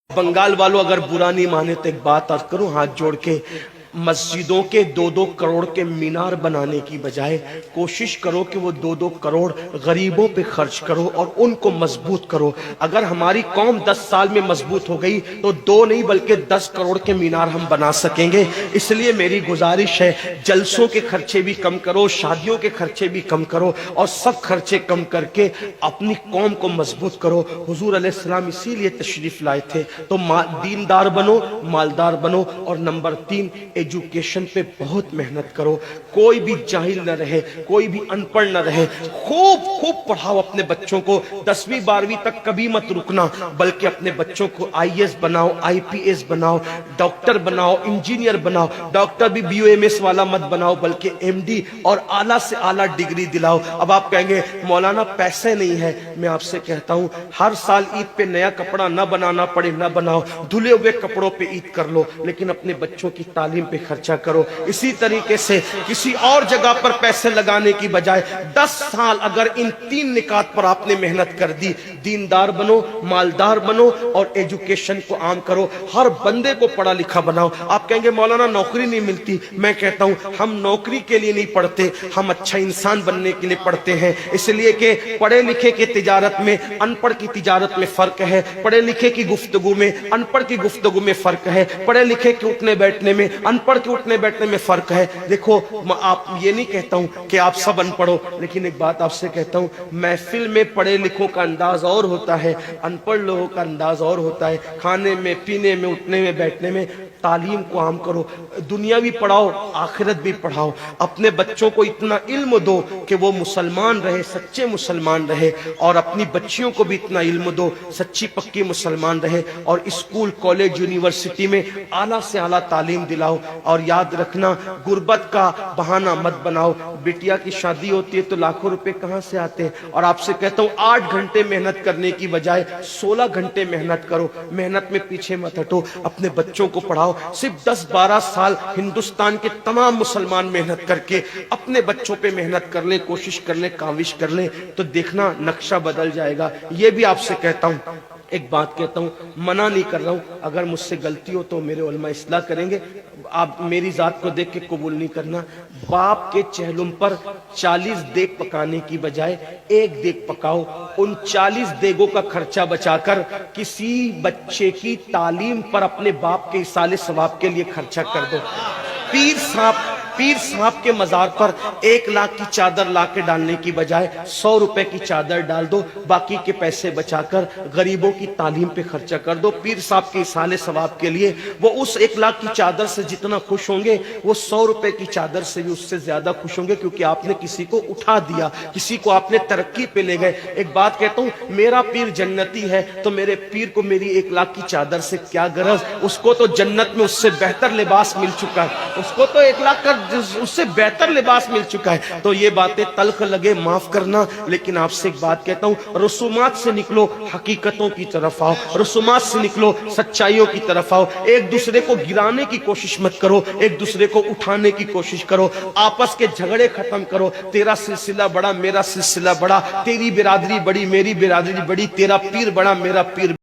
बंगाल वालों अगर बुरा नहीं माने तो एक बात अर्ज करूं हाथ जोड़ के, मस्जिदों के 2-2 करोड़ के मीनार बनाने की बजाय कोशिश करो कि वो 2-2 करोड़ गरीबों पे खर्च करो और उनको मजबूत करो। अगर हमारी कौम 10 साल में मजबूत हो गई तो 2 नहीं बल्कि 10 करोड़ के मीनार हम बना सकेंगे। इसलिए मेरी गुजारिश है, जलसों के खर्चे भी कम करो, शादियों के खर्चे भी कम करो और सब खर्चे कम करके अपनी कौम को मजबूत करो। हुजूर अलैहिस्सलाम इसीलिए तशरीफ लाए थे। तो दीनदार बनो, मालदार बनो और नंबर 3 एजुकेशन पे बहुत मेहनत करो। कोई भी जाहिल न रहे, कोई भी अनपढ़ न रहे। खूब खूब पढ़ाओ अपने बच्चों को। 10वीं 12वीं तक कभी मत रुकना, बल्कि अपने बच्चों को IAS बनाओ, IPS बनाओ, डॉक्टर बनाओ, इंजीनियर बनाओ। डॉक्टर भी BUMS वाला मत बनाओ, बल्कि MD और आला से आला डिग्री दिलाओ। अब आप कहेंगे मौलाना पैसे नहीं है। मैं आपसे कहता हूं, हर साल ईद पे नया कपड़ा न बनाना पड़े न बनाओ, धुले हुए कपड़ों पे ईद कर लो, लेकिन अपने बच्चों की तालीम पे खर्चा करो। इसी तरीके से किसी और जगह पर पैसे लगाने की बजाय 10 साल अगर इन 3 निकात पर आपने मेहनत कर दी, दीनदार बनो, मालदार बनो और एजुकेशन को आम करो। हर बंदे को पढ़ा लिखा बनाओ। आप कहेंगे मौलाना नौकरी नहीं मिलती। मैं कहता हूं, हम नौकरी के लिए नहीं पढ़ते, हम अच्छा इंसान बनने के लिए पढ़ते हैं। इसलिए कि पढ़े लिखे की तिजारत में अनपढ़ की तिजारत में फर्क है, पढ़े लिखे की गुफ्तगू में अनपढ़ की गुफ्तगू में फर्क है, पढ़े लिखे के उठने बैठने में अनपढ़ के उठने बैठने में फर्क है। देखो, आप ये नहीं कहता हूं कि आप सब अनपढ़ हो, लेकिन एक बात आपसे कहता हूं, महफिल में पढ़े लिखों का अंदाज और होता है, अनपढ़ लोगों का अंदाज और होता है। खाने में, पीने में, उठने में, बैठने में तालीम को आम करो। दुनिया भी पढ़ाओ, आखिरत भी पढ़ाओ। अपने बच्चों को इतना इल्म दो कि वो मुसलमान रहे, सच्चे मुसलमान रहे, और अपनी बच्चियों को भी इतना इल्म दो, सच्ची पक्की मुसलमान रहे। और स्कूल, कॉलेज, यूनिवर्सिटी में आला से आला तालीम दिलाओ। और याद रखना, गुर्बत का बहाना मत बनाओ। बिटिया की शादी होती है तो लाखों रुपए कहां से आते हैं। और आपसे कहता हूं, 8 घंटे मेहनत करने की बजाय 16 घंटे मेहनत करो। मेहनत में पीछे मत हटो, अपने बच्चों को पढ़ाओ। सिर्फ 10-12 साल हिंदुस्तान के तमाम मुसलमान मेहनत करके अपने बच्चों पे मेहनत कर ले, कोशिश कर ले, काविश कर ले, तो देखना नक्शा बदल जाएगा। ये भी आपसे कहता हूं, एक बात कहता हूं, मना नहीं कर रहा हूं, अगर मुझसे गलती हो तो मेरे उलमा इस्लाह करेंगे। आप मेरी जात को देख के कबूल नहीं करना। बाप के चेहलुम पर 40 देग पकाने की बजाय 1 देग पकाओ। उन 40 देगों का खर्चा बचाकर किसी बच्चे की तालीम पर अपने बाप के इसाले सवाब के लिए खर्चा कर दो। पीर साहब के मजार पर 1 लाख की चादर ला के डालने की बजाय 100 रुपए की चादर डाल दो। बाकी के पैसे बचाकर गरीबों की तालीम पे खर्चा कर दो। पीर साहब के इसाले सवाब के लिए वो उस 1 लाख की चादर से जितना खुश होंगे, वो 100 रुपए की चादर से भी उससे ज्यादा खुश होंगे, क्योंकि आपने किसी को उठा दिया, किसी को आपने तरक्की पे ले गए। एक बात कहता हूं, मेरा पीर जन्नती है तो मेरे पीर को मेरी 1 लाख की चादर से क्या गरज। उसको तो जन्नत में उससे बेहतर लिबास मिल चुका है, उसको तो 1 लाख का उससे बेहतर लिबास मिल चुका है। तो ये बातें तल्ख लगे, माफ करना, लेकिन आपसे एक बात कहता हूं, रसूमात से निकलो, हकीकतों की तरफ आओ। रसूमात से निकलो, सच्चाइयों की तरफ आओ। एक दूसरे को गिराने की कोशिश मत करो, एक दूसरे को उठाने की कोशिश करो। आपस के झगड़े खत्म करो। तेरा सिलसिला बड़ा, मेरा सिलसिला बड़ा, तेरी बिरादरी बड़ी, मेरी बिरादरी बड़ी, तेरा पीर बड़ा, मेरा पीर